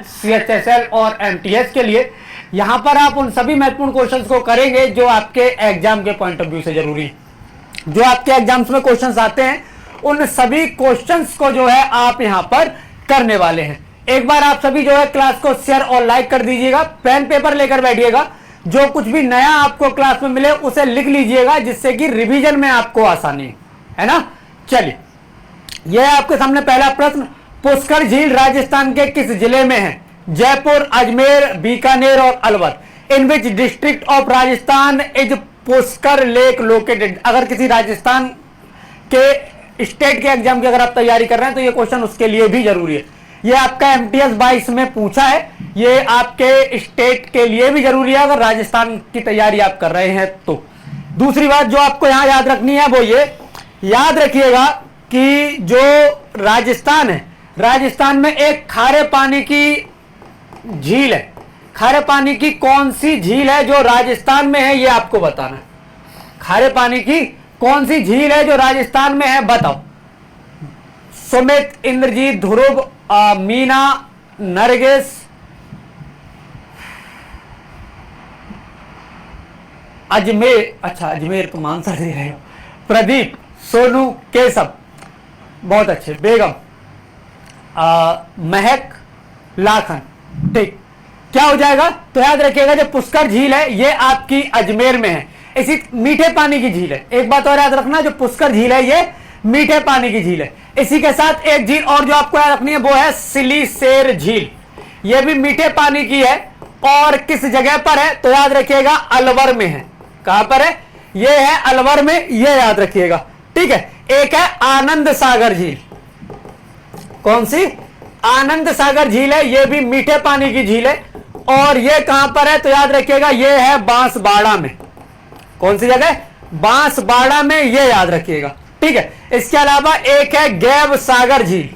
CHSL और MTS के लिए। यहां पर आप उन सभी महत्वपूर्ण क्वेश्चंस को करेंगे जो आपके एग्जाम के पॉइंट ऑफ व्यू से जरूरी है। जो आपके एग्जाम्स में क्वेश्चंस आते हैं उन सभी क्वेश्चंस को जो है आप यहां पर करने वाले हैं। एक बार आप सभी जो है क्लास को शेयर और लाइक कर दीजिएगा, पेन पेपर लेकर बैठिएगा, जो कुछ भी नया आपको क्लास में मिले उसे लिख लीजिएगा, जिससे कि रिवीजन में आपको आसानी है ना। चलिए, यह आपके सामने पहला प्रश्न, पुष्कर झील राजस्थान के किस जिले में है? जयपुर, अजमेर, बीकानेर और Alwar. In which district of Rajasthan is Pushkar lake located. अगर किसी राजस्थान के स्टेट के एग्जाम की अगर आप तैयारी कर रहे हैं तो ये क्वेश्चन उसके लिए भी जरूरी है। ये आपका MTS 22 में पूछा है, ये आपके स्टेट के लिए भी जरूरी है अगर राजस्थान की तैयारी आप कर रहे हैं तो। दूसरी बात जो आपको यहां याद रखनी है वो ये याद रखिएगा कि जो राजस्थान है, राजस्थान में एक खारे पानी की झील है। खारे पानी की कौन सी झील है जो राजस्थान में है, ये आपको बताना है। खारे पानी की कौन सी झील है जो राजस्थान में है, बताओ। सुमित, इंद्रजीत, ध्रुव, मीना, नरगिस, अजमेर, अच्छा अजमेर तो आंसर दे रहे हो, प्रदीप, सोनू, केशव, बहुत अच्छे, बेगम, महक, लाखन। ठीक, क्या हो जाएगा? तो याद रखिएगा जो पुष्कर झील है ये आपकी अजमेर में है, इसी मीठे पानी की झील है। एक बात और याद रखना, जो पुष्कर झील है ये मीठे पानी की झील है। इसी के साथ एक झील और जो आपको याद रखनी है वो है सिलीसेर झील, ये भी मीठे पानी की है और किस जगह पर है? तो याद रखिएगा अलवर में है। कहां पर है? ये है अलवर में, ये याद रखिएगा। ठीक है, एक है आनंद सागर झील। कौन सी? आनंद सागर झील है, ये भी मीठे पानी की झील है और ये कहां पर है? तो याद रखिएगा ये है बांसवाड़ा में। कौन सी जगह? बांसवाड़ा में, ये याद रखिएगा। ठीक है, इसके अलावा एक है गैब सागर झील।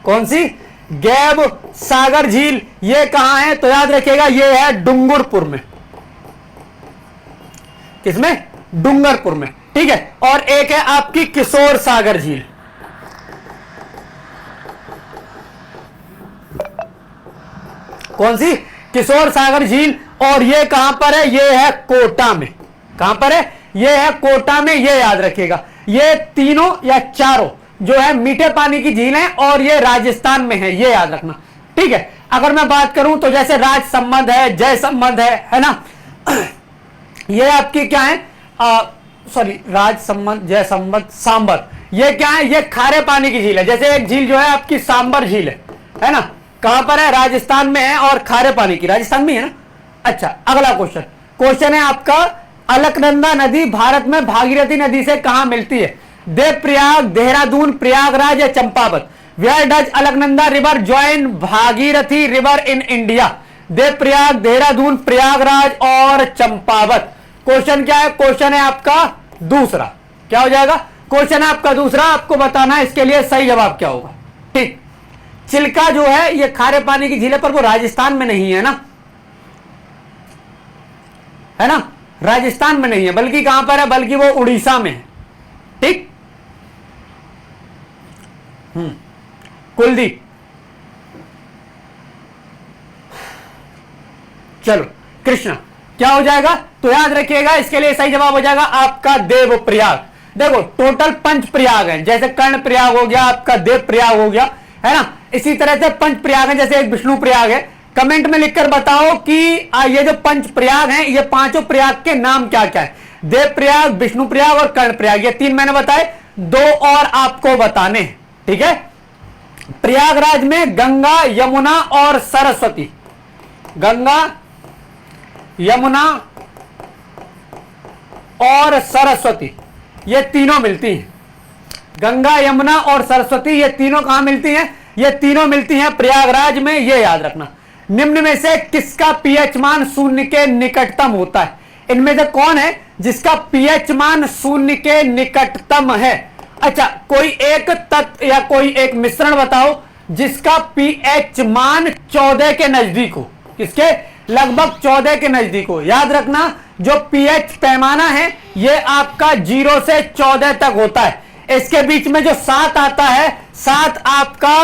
कौन सी? गैब सागर झील, ये कहां है? तो याद रखिएगा ये है डूंगरपुर में। किसमें? डूंगरपुर में। ठीक है, और एक है आपकी किशोर सागर झील। कौन सी? किशोर सागर झील, और ये कहां पर है? ये है कोटा में। कहां पर है? ये है कोटा में, ये याद रखिएगा। ये तीनों या चारों जो है मीठे पानी की झील है और ये राजस्थान में है, ये याद रखना। ठीक है, अगर मैं बात करूं तो जैसे राजसमंद है, जयसमंद है ना, ये आपकी क्या है? सॉरी, राजसमंद, जयसमंद, सांबर, ये क्या है? ये खारे पानी की झील है। जैसे एक झील जो है आपकी सांबर झील है ना, कहां पर है? राजस्थान में है और खारे पानी की, राजस्थान में है ना। अच्छा, अगला क्वेश्चन है आपका, अलकनंदा नदी भारत में भागीरथी नदी से कहां मिलती है? देवप्रयाग, देहरादून, प्रयागराज या Champawat. Where does Alaknanda river join Bhagirathi river in India? Devprayag, Dehradun, Prayagraj और चंपावत। क्वेश्चन क्या है? क्वेश्चन है आपका दूसरा। क्या हो जाएगा? क्वेश्चन है आपका दूसरा, आपको बताना है इसके लिए सही जवाब क्या होगा। ठीक, चिल्का जो है ये खारे पानी की झील है पर वो राजस्थान में नहीं है ना, है ना, राजस्थान में नहीं है, बल्कि कहां पर है? बल्कि वो उड़ीसा में है। ठीक, कुलदीप, चलो कृष्णा, क्या हो जाएगा? तो याद रखिएगा इसके लिए सही जवाब हो जाएगा आपका देवप्रयाग। देखो टोटल 5 प्रयाग हैं, जैसे कर्ण प्रयाग हो गया, आपका देव प्रयाग हो गया, है ना, इसी तरह से 5 प्रयाग हैं, जैसे एक विष्णु प्रयाग है। कमेंट में लिखकर बताओ कि ये जो 5 प्रयाग हैं ये पांचों प्रयाग के नाम क्या क्या है? देव प्रयाग, विष्णु प्रयाग और कर्ण प्रयाग, ये 3 मैंने बताए, 2 और आपको बताने। ठीक है, प्रयागराज में गंगा, यमुना और सरस्वती, गंगा, यमुना और सरस्वती, ये तीनों मिलती हैं। गंगा, यमुना और सरस्वती ये तीनों कहां मिलती हैं? ये तीनों मिलती हैं प्रयागराज में, ये याद रखना। निम्न में से किसका पीएच मान 0 के निकटतम होता है? इनमें से कौन है जिसका पीएच मान 0 के निकटतम है? अच्छा, कोई एक तत्व या कोई एक मिश्रण बताओ जिसका पीएच मान 14 के नजदीक हो। किसके? लगभग 14 के नजदीक हो। याद रखना जो पीएच पैमाना है ये आपका 0 से 14 तक होता है। इसके बीच में जो 7 आता है, 7 आपका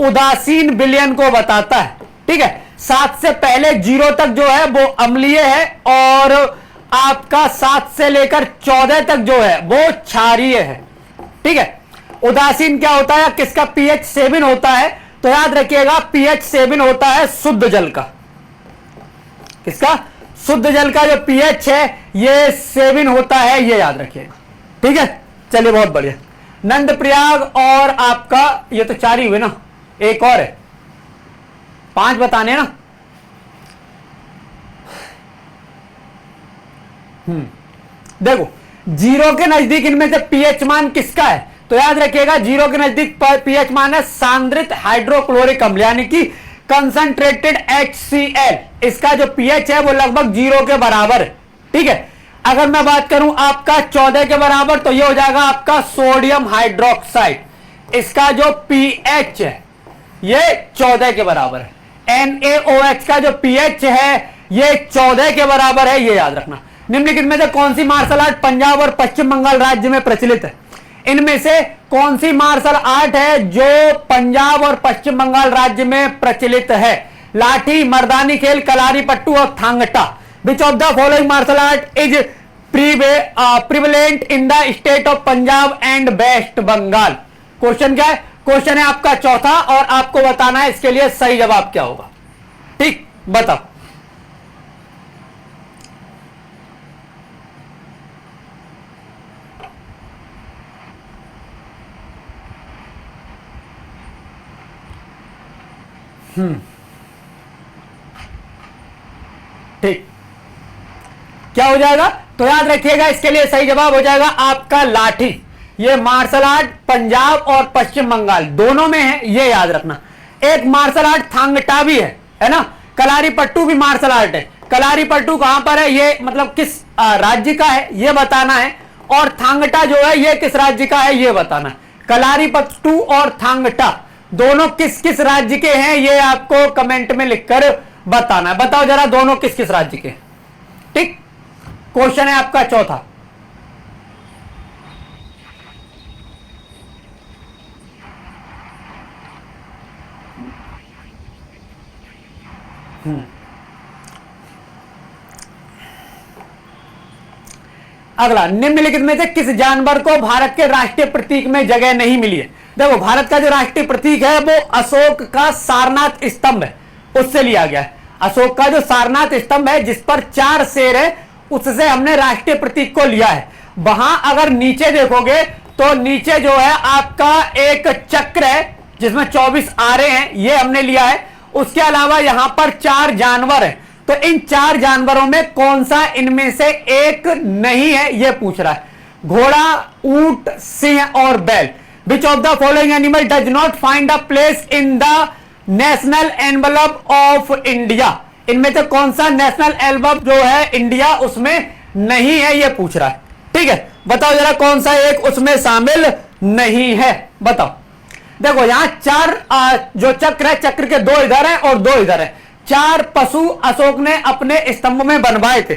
उदासीन विलयन को बताता है। ठीक है, 7 से पहले 0 तक जो है वो अम्लीय है, और आपका 7 से लेकर 14 तक जो है वो क्षारीय है। ठीक है, उदासीन क्या होता है, किसका pH 7 होता है, तो याद रखिएगा pH 7 होता है शुद्ध जल का। किसका? शुद्ध जल का जो pH है ये 7 होता है, ये याद रखिएगा। ठीक है, चलिए बहुत बढ़िया। नंदप्रयाग और आपका ये तो 4 ही हुए ना, एक और है, 5 बताने ना। देखो 0 के नजदीक इनमें से pH मान किसका है, तो याद रखिएगा 0 के नजदीक pH मान है सांद्रित हाइड्रोक्लोरिक अम्ल, यानी कि कंसंट्रेटेड HCl। इसका जो pH है वो लगभग 0 के बराबर है। ठीक है, अगर मैं बात करूं आपका 14 के बराबर, तो ये हो जाएगा आपका सोडियम हाइड्रोक्साइड। इसका जो pH है ये 14 के बराबर है। NaOH का जो pH है ये 14 के बराबर है, ये याद रखना। निम्नलिखित में से कौन सी मार्शल आर्ट पंजाब और पश्चिम बंगाल राज्य में प्रचलित है? इनमें से कौन सी मार्शल आर्ट है जो पंजाब और पश्चिम बंगाल राज्य में प्रचलित है? लाठी, मर्दानी खेल, कलारी पट्टू और Thangta. Which of the following martial art is prevalent in the state of Punjab and West Bengal? Question क्या है? क्वेश्चन है आपका चौथा, और आपको बताना है इसके लिए सही जवाब क्या होगा। ठीक, बताओ। ठीक, क्या हो जाएगा? तो याद रखिएगा इसके लिए सही जवाब हो जाएगा आपका लाठी। ये मार्शल आर्ट पंजाब और पश्चिम बंगाल दोनों में है, ये याद रखना। एक मार्शल आर्ट थांगटा भी है ना। कलारी पट्टू भी मार्शल आर्ट है। कलारी पट्टू कहां पर है, ये मतलब किस राज्य का है ये बताना है, और थांगटा जो है ये किस राज्य का है ये बताना है। कलारी पट्टू और थांगटा दोनों किस किस राज्य के हैं ये आपको कमेंट में लिखकर बताना है। बताओ जरा दोनों किस किस राज्य के। ठीक, क्वेश्चन है आपका चौथा। अगला, निम्नलिखित में से किस जानवर को भारत के राष्ट्रीय प्रतीक में जगह नहीं मिली है? देखो भारत का जो राष्ट्रीय प्रतीक है वो अशोक का सारनाथ स्तंभ है, उससे लिया गया है। अशोक का जो सारनाथ स्तंभ है जिस पर 4 शेर है, उससे हमने राष्ट्रीय प्रतीक को लिया है। वहां अगर नीचे देखोगे तो नीचे जो है आपका एक चक्र है जिसमें 24 आरे हैं, ये हमने लिया है। उसके अलावा यहां पर 4 जानवर हैं, तो इन 4 जानवरों में कौन सा इनमें से एक नहीं है ये पूछ रहा है। घोड़ा, ऊंट, सिंह और बैल। विच of the following animal does not find a place in the national envelope of India? इनमें से कौन सा नेशनल एनवलप जो है इंडिया उसमें नहीं है ये पूछ रहा है। ठीक है, बताओ जरा कौन सा एक उसमें शामिल नहीं है, बताओ। देखो यहां 4 जो चक्र है, चक्र के 2 इधर है और 2 इधर है। 4 पशु अशोक ने अपने स्तंभ में बनवाए थे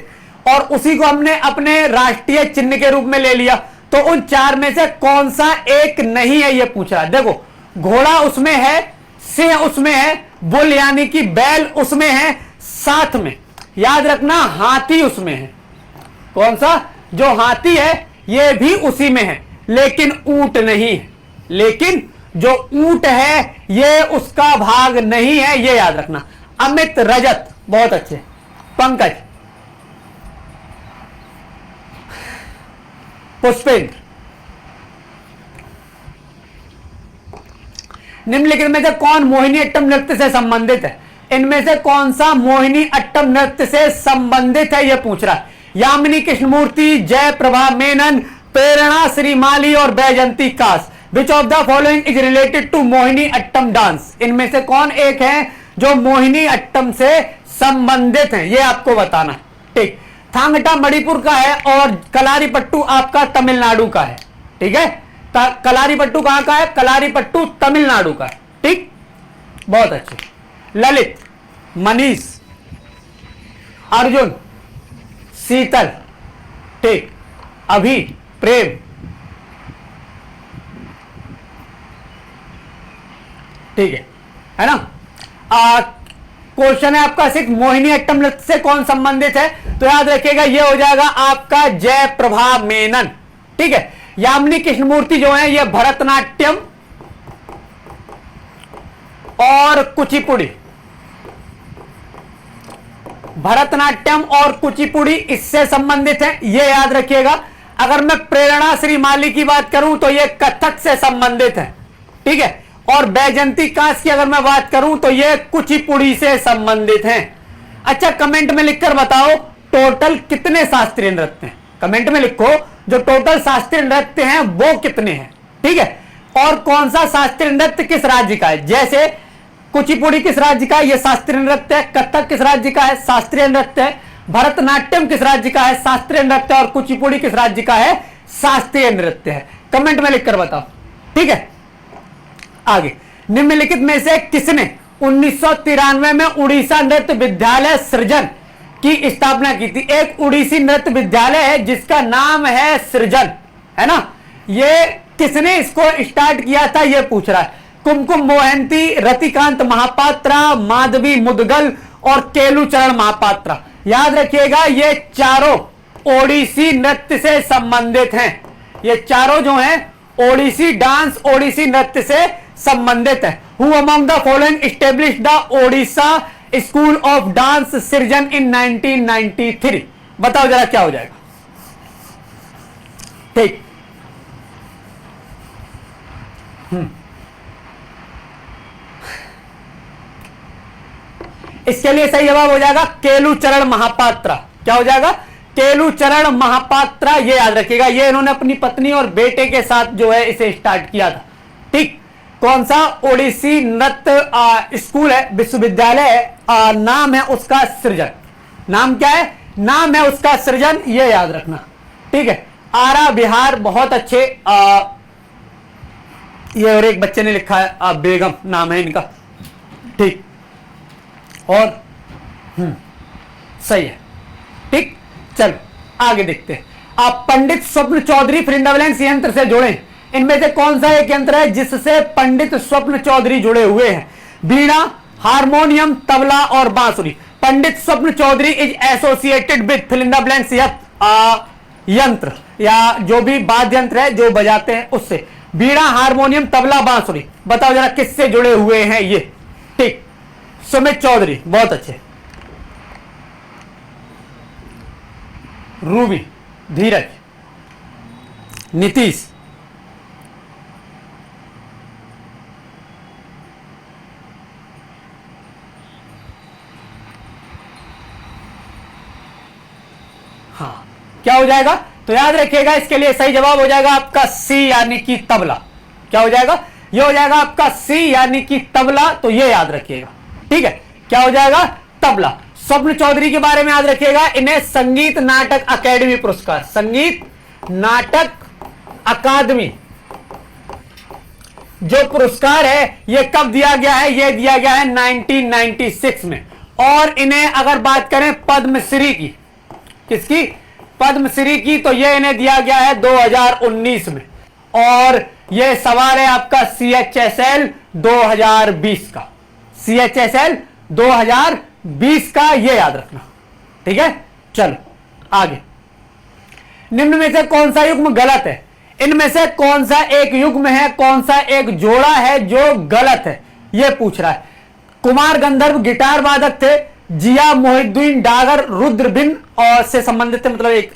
और उसी को हमने अपने राष्ट्रीय चिन्ह के रूप में ले लिया। तो उन 4 में से कौन सा एक नहीं है ये पूछ रहा है। देखो घोड़ा उसमें है, सिंह उसमें है, बुल यानी कि बैल उसमें है, साथ में याद रखना हाथी उसमें है। कौन सा? जो हाथी है ये भी उसी में है, लेकिन ऊंट नहीं है। लेकिन जो ऊंट है ये उसका भाग नहीं है, ये याद रखना। अमित, रजत, बहुत अच्छे। पंकज, पुष्पेंद्र, निम्नलिखित में से कौन मोहिनी अट्टम नृत्य से संबंधित है? इनमें से कौन सा मोहिनी अट्टम नृत्य से संबंधित है यह पूछ रहा है। यामिनी कृष्णमूर्ति, जय प्रभा मेनन, प्रेरणा श्रीमाली और बैजंती कास। Which of the following is related to Mohini Attam dance? इनमें से कौन एक है जो मोहिनी अट्टम से संबंधित है ये आपको बताना है। ठीक, थांगटा मणिपुर का है और कलारी पट्टू आपका तमिलनाडु का है। ठीक है, कलारी पट्टू कहां का है? कलारी पट्टू तमिलनाडु का है। ठीक, बहुत अच्छे। ललित, मनीष, अर्जुन, शीतल, ठीक, अभी, प्रेम, ठीक है। है ना। क्वेश्चन है आपका सिक्स, मोहिनीअट्टम नृत्य से कौन संबंधित है? तो याद रखिएगा ये हो जाएगा आपका जयप्रभा मेनन। ठीक है। यामिनी कृष्णमूर्ति जो है ये भरतनाट्यम और कुचिपुड़ी, भरतनाट्यम और कुचिपुड़ी इससे संबंधित है, ये याद रखिएगा। अगर मैं प्रेरणा श्री माली की बात करूं तो ये कथक से संबंधित है। ठीक है। और बैजंती कांस की अगर मैं बात करूं तो ये कुचिपुड़ी से संबंधित हैं। अच्छा, कमेंट में लिखकर बताओ टोटल कितने शास्त्रीय नृत्य हैं? कमेंट में लिखो जो टोटल शास्त्रीय नृत्य हैं वो कितने हैं। ठीक है। और कौन सा शास्त्रीय नृत्य किस राज्य का है? जैसे कुचिपुड़ी किस राज्य का है? यह शास्त्रीय नृत्य है। कथक किस राज्य का है? शास्त्रीय नृत्य है। भरतनाट्यम किस राज्य का है? शास्त्रीय नृत्य। और कुचिपुड़ी किस राज्य का है? शास्त्रीय नृत्य है। कमेंट में लिखकर बताओ। ठीक है। आगे, निम्नलिखित में से किसने 1993 में उड़ीसा नृत्य विद्यालय सृजन की स्थापना की थी? एक उड़ीसी नृत्य विद्यालय है जिसका नाम है सृजन, है ना। ये किसने इसको स्टार्ट किया था ये पूछ रहा है। कुमकुम मोहंती, रतिकांत महापात्रा, माधवी मुदगल और केलुचरण महापात्रा। याद रखिएगा ये चारों ओडिसी नृत्य से संबंधित हैं। ये चारों जो हैं ओडिसी डांस, ओडिसी नृत्य से संबंधित है। Who among the following establish the Odisha school of dance सृजन इन 1993? बताओ जरा क्या हो जाएगा। ठीक। इसके लिए सही जवाब हो जाएगा केलुचरण महापात्रा। क्या हो जाएगा? केलुचरण महापात्रा। ये याद रखिएगा, ये इन्होंने अपनी पत्नी और बेटे के साथ जो है इसे स्टार्ट किया था। ठीक। कौन सा ओडिसी नृत्य स्कूल है, विश्वविद्यालय है, नाम है उसका सृजन। नाम क्या है? नाम है उसका सृजन, ये याद रखना। ठीक है। आरा बिहार, बहुत अच्छे। ये और एक बच्चे ने लिखा है बेगम नाम है इनका। ठीक। और सही है। ठीक। चलो आगे देखते हैं। आप पंडित स्वप्न चौधरी फ्रिंडावलैंस यंत्र से जुड़े, इनमें से कौन सा एक यंत्र है जिससे पंडित स्वप्न चौधरी जुड़े हुए हैं? बीड़ा, हारमोनियम, तबला और बांसुरी। पंडित स्वप्न चौधरी इज एसोसिएटेड विद फ्रिंडावलैंस यंत्र या जो भी वाद्य यंत्र है जो बजाते हैं उससे। बीड़ा, हारमोनियम, तबला, बांसुरी। बताओ जरा किससे जुड़े हुए हैं ये? ठीक। सुमित चौधरी, बहुत अच्छे। रूबी, धीरज, नीतीश, हाँ, क्या हो जाएगा? तो याद रखिएगा इसके लिए सही जवाब हो जाएगा आपका सी यानी कि तबला। क्या हो जाएगा? ये हो जाएगा आपका सी यानी कि तबला। तो ये याद रखिएगा। ठीक है। क्या हो जाएगा? तबला। स्वप्न चौधरी के बारे में याद रखिएगा, इन्हें संगीत नाटक अकादमी पुरस्कार, संगीत नाटक अकादमी जो पुरस्कार है ये कब दिया गया है? ये दिया गया है 1996 में। और इन्हें अगर बात करें पद्मश्री की, किसकी? पद्मश्री की, तो ये इन्हें दिया गया है 2019 में। और ये सवाल है आपका CHSL 2020 का, CHSL 2020 का, ये याद रखना। ठीक है। चलो आगे। निम्न में से कौन सा युग्म गलत है? इनमें से कौन सा एक युग्म है, कौन सा एक जोड़ा है जो गलत है, यह पूछ रहा है। कुमार गंधर्व गिटार वादक थे, जिया मोहिद्दीन डागर रुद्रबिन और से संबंधित मतलब एक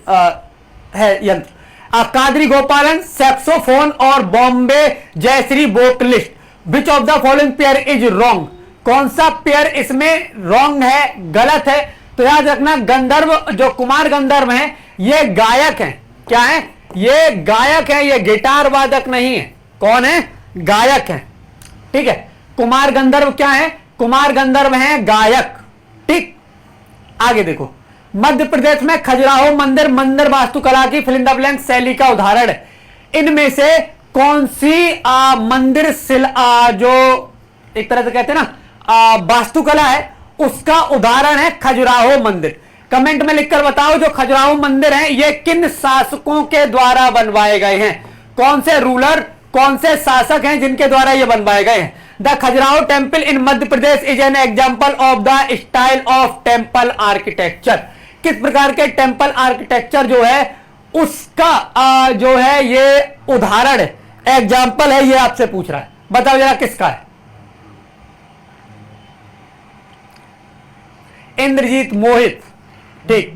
है यंत्र। कादरी गोपालन सैक्सोफोन और Bombay Jayashri vocalist. Which of the following pair is wrong? कौन सा पेयर इसमें रॉन्ग है, गलत है? तो याद रखना गंधर्व जो कुमार गंधर्व हैं ये गायक हैं। क्या है? ये गायक है, ये गिटार वादक नहीं है। कौन है? गायक है। ठीक है। कुमार गंधर्व क्या है? कुमार गंधर्व है गायक। ठीक। आगे देखो, मध्य प्रदेश में खजुराहो मंदिर मंदिर वास्तुकला की फिल इन द ब्लैंक शैली का उदाहरण है। इनमें से कौन सी मंदिर जो एक तरह से कहते हैं ना वास्तुकला है उसका उदाहरण है खजुराहो मंदिर? कमेंट में लिखकर बताओ जो खजुराहो मंदिर है ये किन शासकों के द्वारा बनवाए गए हैं? कौन से रूलर, कौन से शासक हैं जिनके द्वारा ये बनवाए गए हैं? The Khajuraho temple in Madhya Pradesh is an example of the style of temple architecture. किस प्रकार के टेम्पल आर्किटेक्चर जो है उसका जो है ये उदाहरण है, एग्जाम्पल है, ये आपसे पूछ रहा है। बताओ जरा किसका है? इंद्रजीत, मोहित, ठीक,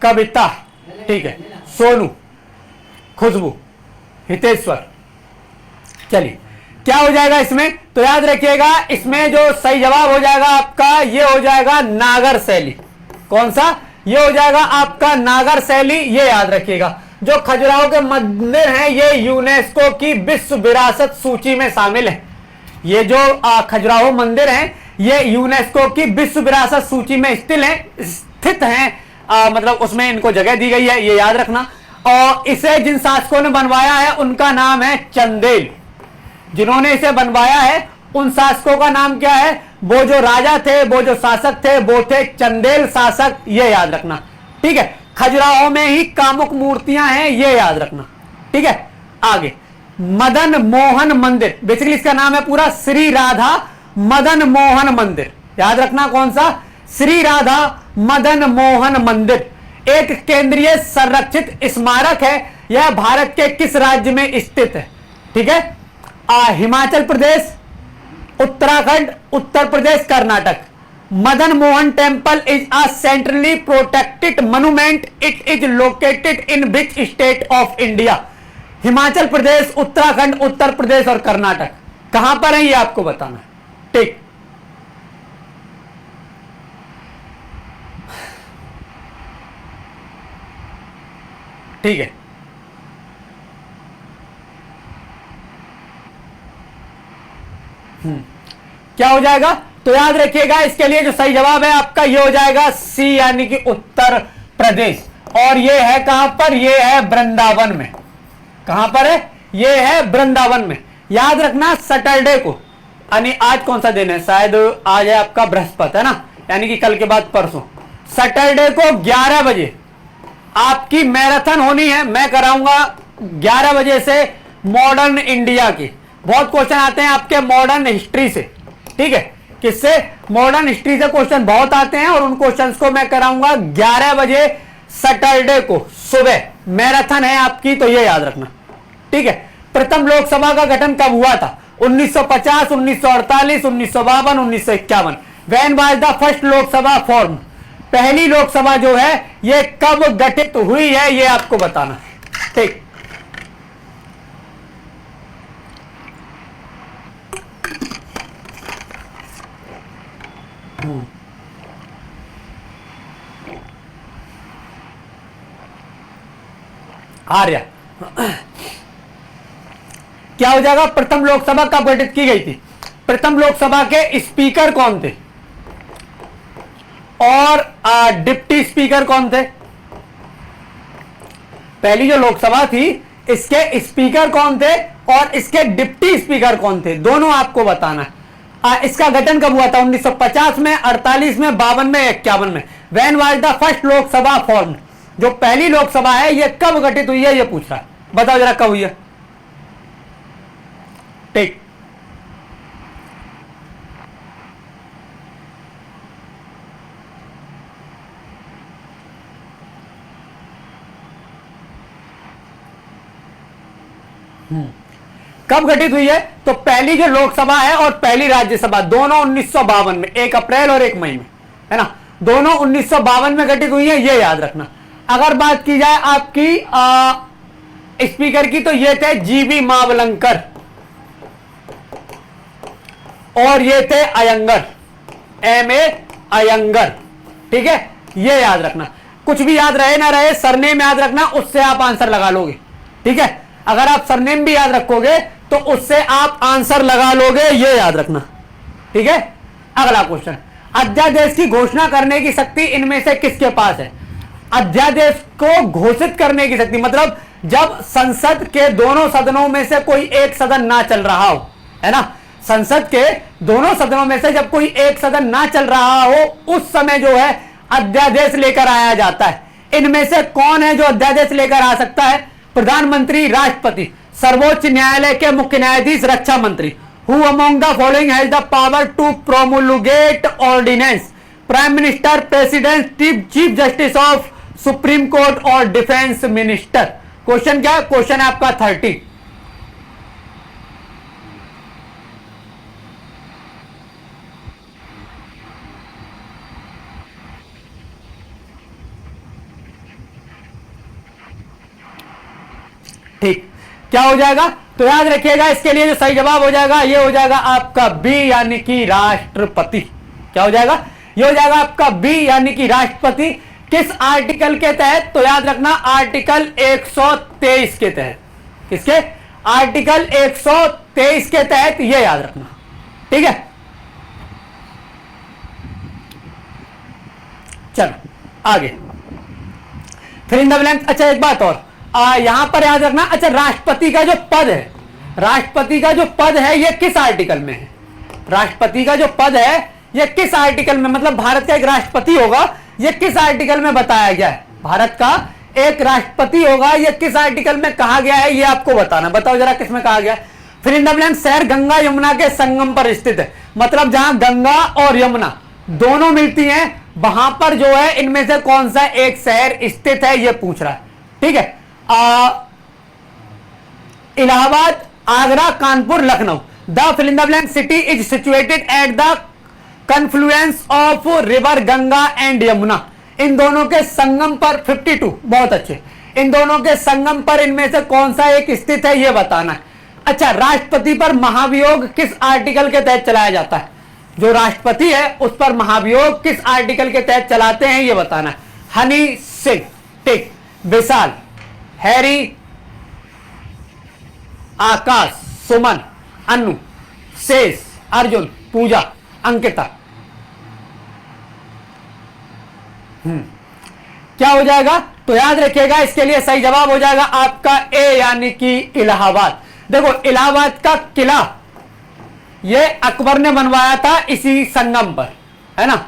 कविता, ठीक है, सोनू, खुशबू, हितेश्वर। चलिए क्या हो जाएगा इसमें? तो याद रखिएगा इसमें जो सही जवाब हो जाएगा आपका ये हो जाएगा नागर शैली। कौन सा? ये हो जाएगा आपका नागर शैली। ये याद रखिएगा जो खजुराहो के मंदिर हैं ये यूनेस्को की विश्व विरासत सूची में शामिल है। ये जो खजुराहो मंदिर हैं ये यूनेस्को की विश्व विरासत सूची में स्थित हैं, मतलब उसमें इनको जगह दी गई है, ये याद रखना। और इसे जिन शासकों ने बनवाया है उनका नाम है चंदेल। जिन्होंने इसे बनवाया है उन शासकों का नाम क्या है? वो जो राजा थे, वो जो शासक थे वो थे चंदेल शासक, ये याद रखना। ठीक है, खजुराहो में ही कामुक मूर्तियां हैं, ये याद रखना। ठीक है, आगे मदन मोहन मंदिर, बेसिकली इसका नाम है पूरा श्री राधा मदन मोहन मंदिर। याद रखना कौन सा? श्री राधा मदन मोहन मंदिर एक केंद्रीय संरक्षित स्मारक है। यह भारत के किस राज्य में स्थित है? ठीक है, Himachal Pradesh, Uttarakhand, Uttar Pradesh, Karnataka. Madan Mohan temple is a centrally protected monument. It is located in which state of India? Himachal Pradesh, Uttarakhand, Uttar Pradesh और कर्नाटक। कहां पर है ये आपको बताना है। ठीक, ठीक है, क्या हो जाएगा? तो याद रखिएगा इसके लिए जो सही जवाब है आपका ये हो जाएगा सी, यानी कि उत्तर प्रदेश। और ये है कहां पर? ये है वृंदावन में। कहां पर है? ये है वृंदावन में। याद रखना सैटरडे को, यानी आज कौन सा दिन है? शायद आज है आपका बृहस्पति, है ना, यानी कि कल के बाद परसों सैटरडे को 11 बजे आपकी मैराथन होनी है। मैं कराऊंगा 11 बजे से मॉडर्न इंडिया की। बहुत क्वेश्चन आते हैं आपके मॉडर्न हिस्ट्री से। ठीक है, किससे? मॉडर्न हिस्ट्री से क्वेश्चन बहुत आते हैं और उन क्वेश्चंस को मैं कराऊंगा 11 बजे सैटरडे को सुबह। मैराथन है आपकी, तो ये याद रखना। ठीक है, प्रथम लोकसभा का गठन कब हुआ था? 1950, 1948, 1952, 1951। When was the first Lok Sabha form? पहली लोकसभा जो है ये कब गठित हुई है ये आपको बताना। ठीक, आर्या क्या हो जाएगा? प्रथम लोकसभा कब गठित की गई थी? प्रथम लोकसभा के स्पीकर कौन थे और डिप्टी स्पीकर कौन थे? पहली जो लोकसभा थी इसके स्पीकर कौन थे और इसके डिप्टी स्पीकर कौन थे, दोनों आपको बताना है। इसका गठन कब हुआ था? 1950 में, 48 में, 52 में, 51 में। When was the first Lok Sabha formed? जो पहली लोकसभा है ये कब गठित हुई है ये पूछ रहा है। बताओ जरा कब हुई है। ठीक, कब गठित हुई है? तो पहली जो लोकसभा है और पहली राज्यसभा दोनों 1952 में, 1 अप्रैल और 1 मई में, है ना, दोनों 1952 में गठित हुई है, ये याद रखना। अगर बात की जाए आपकी स्पीकर की तो ये थे जीबी मावलंकर और ये थे अयंगर, M.A. अयंगर। ठीक है, ये याद रखना। कुछ भी याद रहे ना रहे, सरनेम याद रखना, उससे आप आंसर लगा लोगे। ठीक है, अगर आप सरनेम भी याद रखोगे तो उससे आप आंसर लगा लोगे, ये याद रखना। ठीक है, अगला क्वेश्चन, अध्यादेश की घोषणा करने की शक्ति इनमें से किसके पास है? अध्यादेश को घोषित करने की शक्ति मतलब जब संसद के दोनों सदनों में से कोई एक सदन ना चल रहा हो, है ना, संसद के दोनों सदनों में से जब कोई एक सदन ना चल रहा हो उस समय जो है अध्यादेश लेकर आया जाता है। इनमें से कौन है जो अध्यादेश लेकर आ सकता है? प्रधानमंत्री, राष्ट्रपति, सर्वोच्च न्यायालय के मुख्य न्यायाधीश, रक्षा मंत्री। Who among the following has the power to promulgate ordinance? Prime minister, president, chief justice of supreme court और डिफेंस मिनिस्टर। क्वेश्चन क्या है? क्वेश्चन है आपका 30। ठीक, क्या हो जाएगा? तो याद रखिएगा, इसके लिए जो सही जवाब हो जाएगा ये हो जाएगा आपका बी, यानी कि राष्ट्रपति। क्या हो जाएगा? ये हो जाएगा आपका बी, यानी कि राष्ट्रपति। किस आर्टिकल के तहत? तो याद रखना आर्टिकल 123 के तहत। किसके? आर्टिकल 123 के तहत, ये याद रखना। ठीक है, चलो आगे। फिर इन द ब्लैंक। अच्छा एक बात और, यहां पर याद रखना, अच्छा राष्ट्रपति का जो पद है, राष्ट्रपति का जो पद है ये किस आर्टिकल में है? राष्ट्रपति का जो पद है ये किस आर्टिकल में, मतलब भारत का एक राष्ट्रपति होगा, ये किस आर्टिकल में बताया गया है? भारत का एक राष्ट्रपति होगा, ये किस आर्टिकल में कहा गया है, ये आपको बताना। बताओ जरा किसमें कहा गया है? फिर इन द ब्लैंक। शहर गंगा यमुना के संगम पर स्थित है, मतलब जहां गंगा और यमुना दोनों मिलती हैं वहां पर जो है इनमें से कौन सा एक शहर स्थित है, ये पूछ रहा है। ठीक है, Allahabad, Agra, Kanpur, Lucknow. The fill in the blank city is situated at the confluence of river Ganga and Yamuna. इन दोनों के संगम पर 52, बहुत अच्छे। इन दोनों के संगम पर इनमें से कौन सा एक स्थित है, यह बताना है। अच्छा, राष्ट्रपति पर महाभियोग किस आर्टिकल के तहत चलाया जाता है? जो राष्ट्रपति है उस पर महाभियोग किस आर्टिकल के तहत चलाते हैं, यह बताना है। हनी सिंह, ठीक, विशाल, हैरी, आकाश, सुमन, अनु, शेष, अर्जुन, पूजा, अंकिता। क्या हो जाएगा? तो याद रखिएगा, इसके लिए सही जवाब हो जाएगा आपका ए, यानी कि इलाहाबाद। देखो इलाहाबाद का किला ये अकबर ने बनवाया था इसी संगम पर, है ना,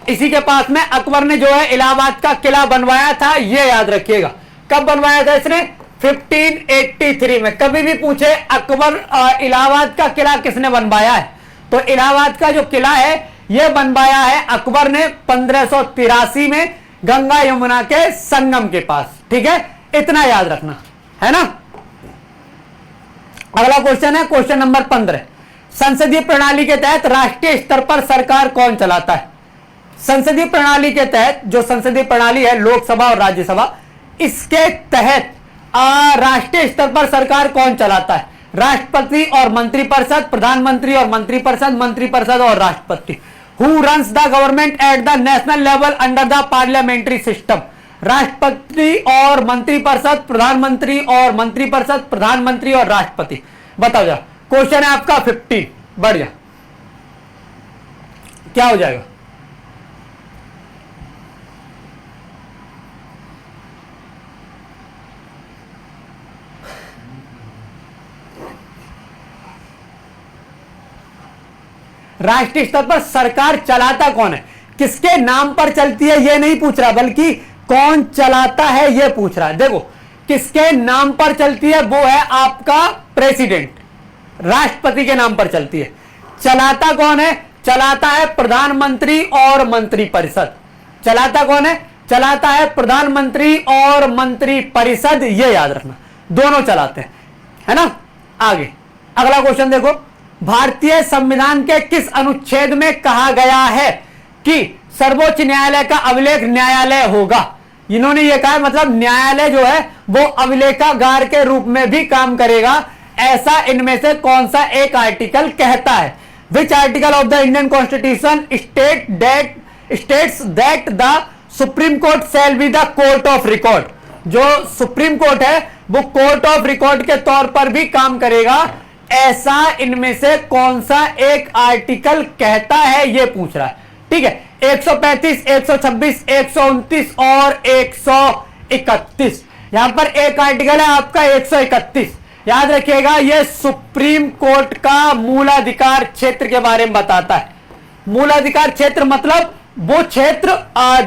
इसी के पास में अकबर ने जो है इलाहाबाद का किला बनवाया था, ये याद रखिएगा। कब बनवाया था इसने? 1583 में। कभी भी पूछे अकबर इलाहाबाद का किला किसने बनवाया है, तो इलाहाबाद का जो किला है यह बनवाया है अकबर ने 1583 में गंगा यमुना के संगम के पास। ठीक है, इतना याद रखना है ना। अगला क्वेश्चन है क्वेश्चन नंबर 15। संसदीय प्रणाली के तहत राष्ट्रीय स्तर पर सरकार कौन चलाता है? संसदीय प्रणाली के तहत, जो संसदीय प्रणाली है लोकसभा और राज्यसभा, इसके तहत राष्ट्रीय स्तर पर सरकार कौन चलाता है? राष्ट्रपति और मंत्रिपरिषद, प्रधानमंत्री और मंत्रिपरिषद, मंत्रिपरिषद और राष्ट्रपति। Who runs the government at the national level under the parliamentary system? राष्ट्रपति और मंत्रिपरिषद, प्रधानमंत्री और मंत्रिपरिषद, प्रधानमंत्री और राष्ट्रपति। बताओ जरा, क्वेश्चन है आपका 50। बढ़िया, क्या हो जाएगा? राष्ट्रीय स्तर पर सरकार चलाता कौन है, किसके नाम पर चलती है, यह नहीं पूछ रहा, बल्कि कौन चलाता है यह पूछ रहा है। देखो किसके नाम पर चलती है, वो है आपका प्रेसिडेंट, राष्ट्रपति के नाम पर चलती है। चलाता कौन है? चलाता है प्रधानमंत्री और मंत्रिपरिषद। चलाता कौन है? चलाता है प्रधानमंत्री और मंत्रिपरिषद, ये याद रखना, दोनों चलाते हैं, है ना। आगे अगला क्वेश्चन देखो, भारतीय संविधान के किस अनुच्छेद में कहा गया है कि सर्वोच्च न्यायालय का अभिलेख न्यायालय होगा? इन्होंने ये कहा, मतलब न्यायालय जो है वो अभिलेखागार के रूप में भी काम करेगा, ऐसा इनमें से कौन सा एक आर्टिकल कहता है? विच article of the Indian constitution states that the supreme court shall be the court of record? जो सुप्रीम कोर्ट है वो कोर्ट ऑफ रिकॉर्ड के तौर पर भी काम करेगा, ऐसा इनमें से कौन सा एक आर्टिकल कहता है, यह पूछ रहा है। ठीक है, 135, 126, 129 और 131। यहां पर एक आर्टिकल है आपका 131। याद रखिएगा, यह सुप्रीम कोर्ट का मूलाधिकार क्षेत्र के बारे में बताता है। मूलाधिकार क्षेत्र मतलब वो क्षेत्र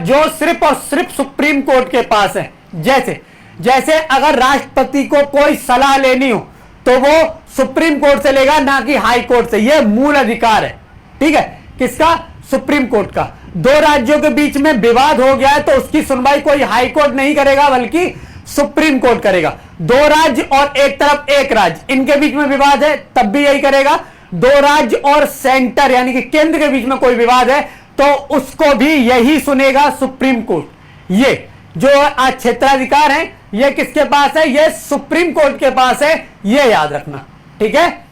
जो सिर्फ और सिर्फ सुप्रीम कोर्ट के पास है। जैसे अगर राष्ट्रपति को कोई सलाह लेनी हो तो वो सुप्रीम कोर्ट से लेगा, ना कि हाई कोर्ट से। यह मूल अधिकार है, ठीक है, किसका? सुप्रीम कोर्ट का। दो राज्यों के बीच में विवाद हो गया है तो उसकी सुनवाई कोई हाई कोर्ट नहीं करेगा बल्कि सुप्रीम कोर्ट करेगा। दो राज्य और एक तरफ एक राज्य, इनके बीच में विवाद है तब भी यही करेगा। दो राज्य और सेंटर यानी कि केंद्र के बीच में कोई विवाद है तो उसको भी यही सुनेगा सुप्रीम कोर्ट। ये जो आज क्षेत्राधिकार है ये किसके पास है? ये सुप्रीम कोर्ट के पास है, ये याद रखना, ठीक है।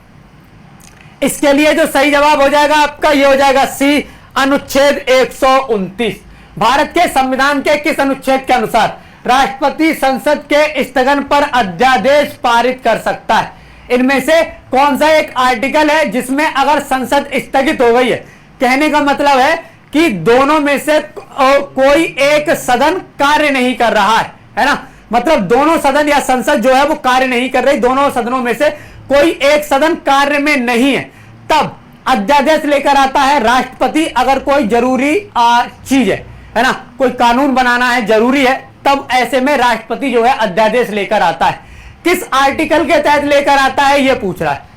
इसके लिए जो सही जवाब हो जाएगा आपका ये हो जाएगा सी, अनुच्छेद 129। भारत के संविधान के किस अनुच्छेद के अनुसार राष्ट्रपति संसद के स्थगन पर अध्यादेश पारित कर सकता है? इनमें से कौन सा एक आर्टिकल है जिसमें अगर संसद स्थगित हो गई है, कहने का मतलब है कि दोनों में से कोई एक सदन कार्य नहीं कर रहा है ना, मतलब दोनों सदन या संसद जो है वो कार्य नहीं कर रही, दोनों सदनों में से कोई एक सदन कार्य में नहीं है, तब अध्यादेश लेकर आता है राष्ट्रपति। अगर कोई जरूरी चीज है ना, कोई कानून बनाना है, जरूरी है, तब ऐसे में राष्ट्रपति जो है अध्यादेश लेकर आता है। किस आर्टिकल के तहत लेकर आता है ये पूछ रहा है।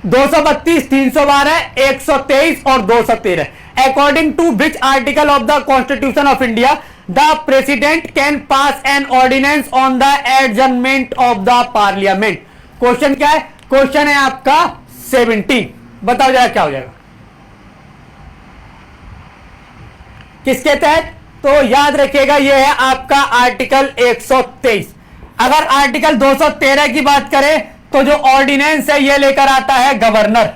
232, 312, 123 और 213। According to which article of the constitution of India the president can pass an ordinance on the adjournment of the parliament? Question क्या है? क्वेश्चन है आपका 17। बताओ जरा क्या हो जाएगा, किसके तहत? तो याद रखिएगा ये है आपका आर्टिकल 123। अगर आर्टिकल 213 की बात करें तो जो ऑर्डिनेंस है ये लेकर आता है गवर्नर।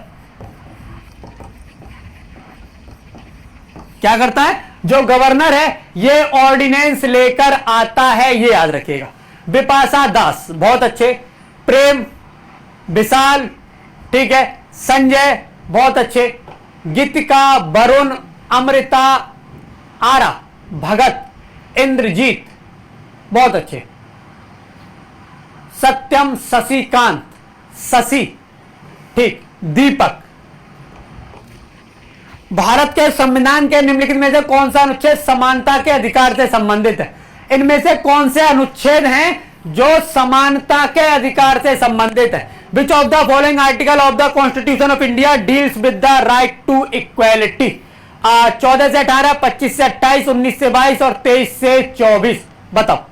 क्या करता है? जो गवर्नर है ये ऑर्डिनेंस लेकर आता है, ये याद रखिएगा। बिपाशा दास बहुत अच्छे, प्रेम, विशाल, ठीक है, संजय बहुत अच्छे, गीतिका, वरुण, अमृता, आरा, भगत, इंद्रजीत बहुत अच्छे, सत्यम, शशिकांत, शशि, ठीक, दीपक। भारत के संविधान के निम्नलिखित में से कौन सा अनुच्छेद समानता के अधिकार से संबंधित है? इनमें से कौन से अनुच्छेद हैं जो समानता के अधिकार से संबंधित है? Which of the following article of the constitution of India deals with the right to equality? 14 से 18, 25 से 28, 19 से 22 और 23 से 24। बताओ।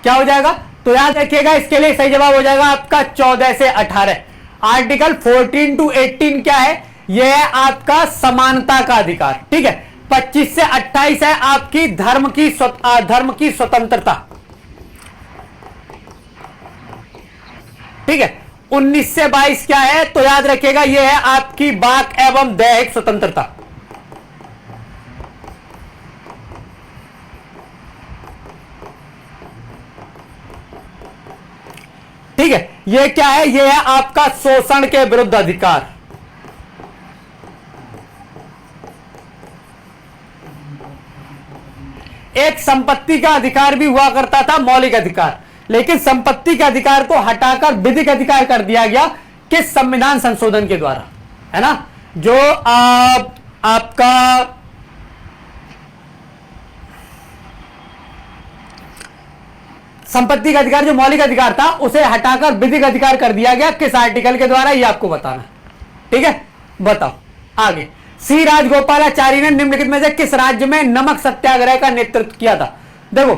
क्या हो जाएगा? तो याद रखिएगा इसके लिए सही जवाब हो जाएगा आपका 14 से 18। आर्टिकल 14 to 18 क्या है? यह है आपका समानता का अधिकार, ठीक है। 25 से 28 है आपकी धर्म की स्वतंत्रता, ठीक है। 19 से 22 क्या है? तो याद रखिएगा यह है आपकी वाक एवं दैहिक स्वतंत्रता, ठीक है। यह क्या है? यह है आपका शोषण के विरुद्ध अधिकार, एक संपत्ति का अधिकार भी हुआ करता था, मौलिक अधिकार, लेकिन संपत्ति के अधिकार को हटाकर विधिक अधिकार कर दिया गया किस संविधान संशोधन के द्वारा, है ना? जो आपका संपत्ति का अधिकार जो मौलिक अधिकार था उसे हटाकर विधिक अधिकार कर दिया गया, किस आर्टिकल के द्वारा, ये आपको बताना, ठीक है। बताओ आगे। सी राजगोपालाचारी ने निम्नलिखित में से किस राज्य में नमक सत्याग्रह का नेतृत्व किया था? देखो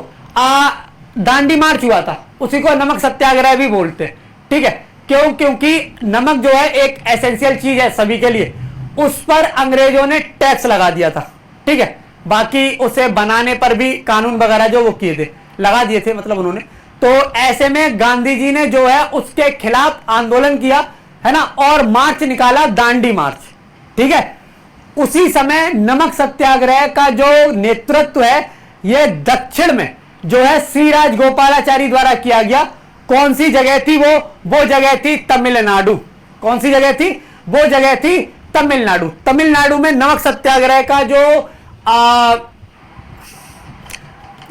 दांडी मार्च हुआ था, उसी को नमक सत्याग्रह भी बोलते हैं, ठीक है। क्यों? क्योंकि नमक जो है एक एसेंशियल चीज है सभी के लिए, उस पर अंग्रेजों ने टैक्स लगा दिया था, ठीक है। बाकी उसे बनाने पर भी कानून वगैरह जो वो किए थे, लगा दिए थे मतलब उन्होंने। तो ऐसे में गांधी जी ने जो है उसके खिलाफ आंदोलन किया, है ना, और मार्च निकाला, दांडी मार्च, ठीक है। उसी समय नमक सत्याग्रह का जो नेतृत्व है यह दक्षिण में जो है सी राजगोपालाचारी द्वारा किया गया। कौन सी जगह थी वो जगह थी तमिलनाडु। कौन सी जगह थी? वो जगह थी तमिलनाडु। तमिलनाडु में नमक सत्याग्रह का जो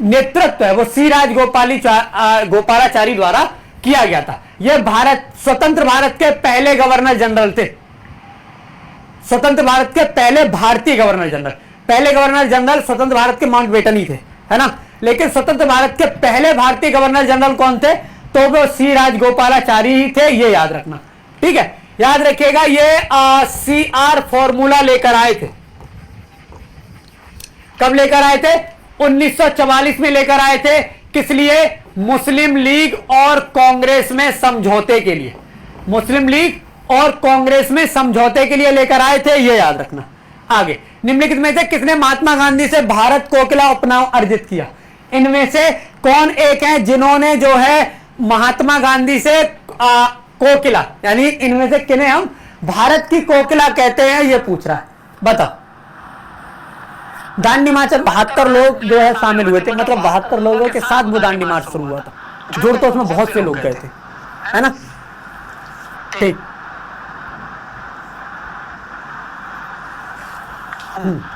नेतृत्व है वो सी राजगोपालाचारी द्वारा किया गया था। ये स्वतंत्र भारत के पहले गवर्नर जनरल थे। स्वतंत्र भारत के पहले भारतीय गवर्नर जनरल। पहले गवर्नर जनरल स्वतंत्र भारत के माउंटबेटन ही थे, है ना, लेकिन स्वतंत्र भारत के पहले भारतीय गवर्नर जनरल कौन थे? तो वो सी राजगोपालाचारी ही थे, ये याद रखना। ठीक है, याद रखिएगा, ये CR फॉर्मूला लेकर आए थे। कब लेकर आए थे? 1944 में लेकर आए थे। किस लिए? मुस्लिम लीग और कांग्रेस में समझौते के लिए। मुस्लिम लीग और कांग्रेस में समझौते के लिए लेकर आए थे, ये याद रखना। आगे, निम्नलिखित में से किसने महात्मा गांधी से भारत कोकिला उपनाम अर्जित किया? इनमें से कौन एक है जिन्होंने जो है महात्मा गांधी से कोकिला, यानी इनमें से किन्हें हम भारत की कोकिला कहते हैं, ये पूछ रहा है, बताओ। दांडी मार्च 72 लोग जो है शामिल हुए थे, मतलब 72 लोगों के साथ वो दांडी मार्च शुरू हुआ था। जुड़ तो उसमें बहुत से लोग गए थे, है ना। ठीक।